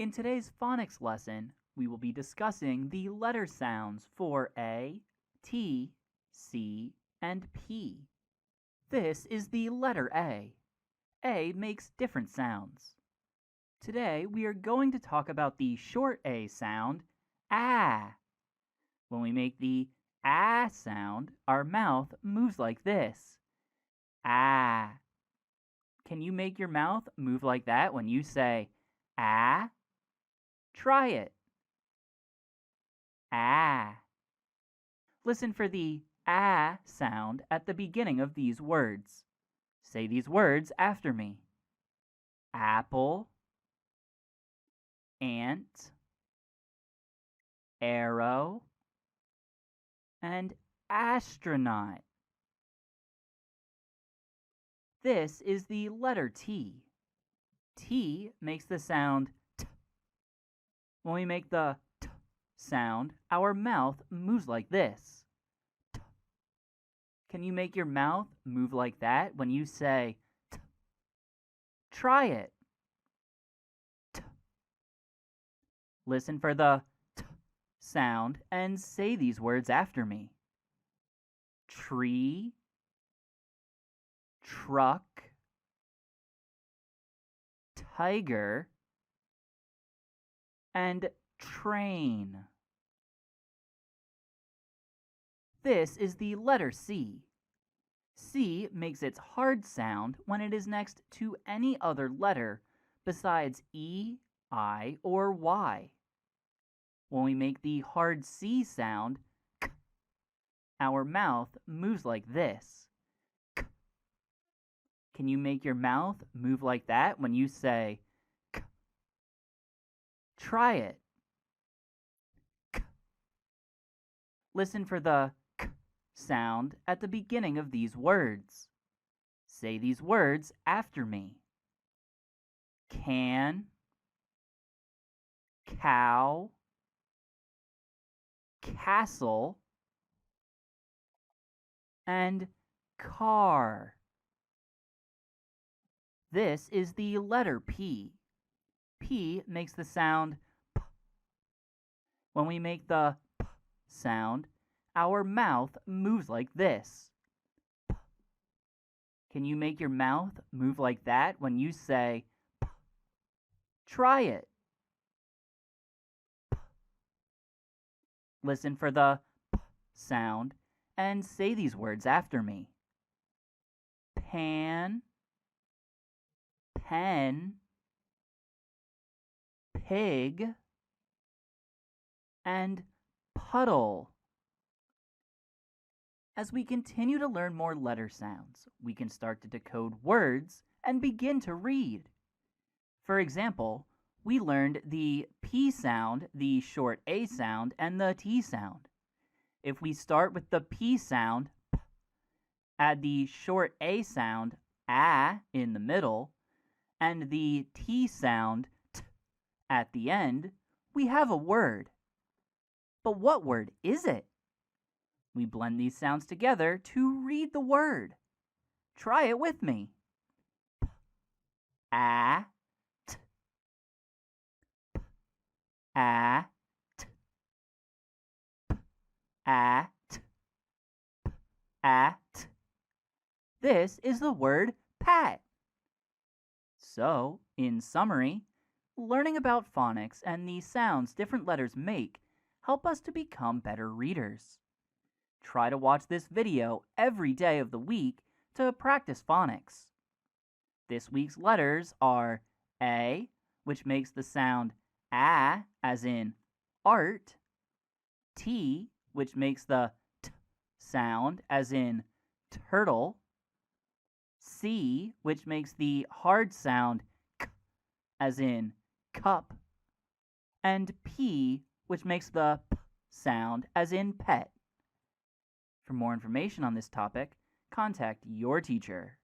In today's phonics lesson, we will be discussing the letter sounds for A, T, C, and P. This is the letter A. A makes different sounds. Today, we are going to talk about the short A sound, ah. When we make the ah sound, our mouth moves like this. Ah. Can you make your mouth move like that when you say ah? Try it. Ah. Listen for the ah sound at the beginning of these words. Say these words after me. Apple, ant, arrow, and astronaut. This is the letter T. T makes the sound t. When we make the t sound, our mouth moves like this. T. Can you make your mouth move like that when you say t? Try it. T. Listen for the t sound and say these words after me. Tree, truck, tiger, and train. This is the letter C. C makes its hard sound when it is next to any other letter besides E, I, or Y. When we make the hard C sound, k, our mouth moves like this. K. Can you make your mouth move like that when you say k? Try it. K. Listen for the k sound at the beginning of these words. Say these words after me. Can, cow, castle, and car. This is the letter P. P makes the sound p. When we make the p sound, our mouth moves like this. P. Can you make your mouth move like that when you say p? Try it. P. Listen for the p sound and say these words after me. Pan, pen, pig, and puddle. As we continue to learn more letter sounds, we can start to decode words and begin to read. For example, we learned the P sound, the short A sound, and the T sound. If we start with the P sound, p, add the short A sound, ah, in the middle, and the T sound, t, at the end, we have a word. But what word is it? We blend these sounds together to read the word. Try it with me. P, a, t. P, a, t. P, a, t. P, a, t. This is the word pat. So, in summary, learning about phonics and the sounds different letters make help us to become better readers. Try to watch this video every day of the week to practice phonics. This week's letters are A, which makes the sound ah, as in art, T, which makes the t sound, as in turtle, C, which makes the hard sound k, as in cup, and P, which makes the p sound, as in pet. For more information on this topic, contact your teacher.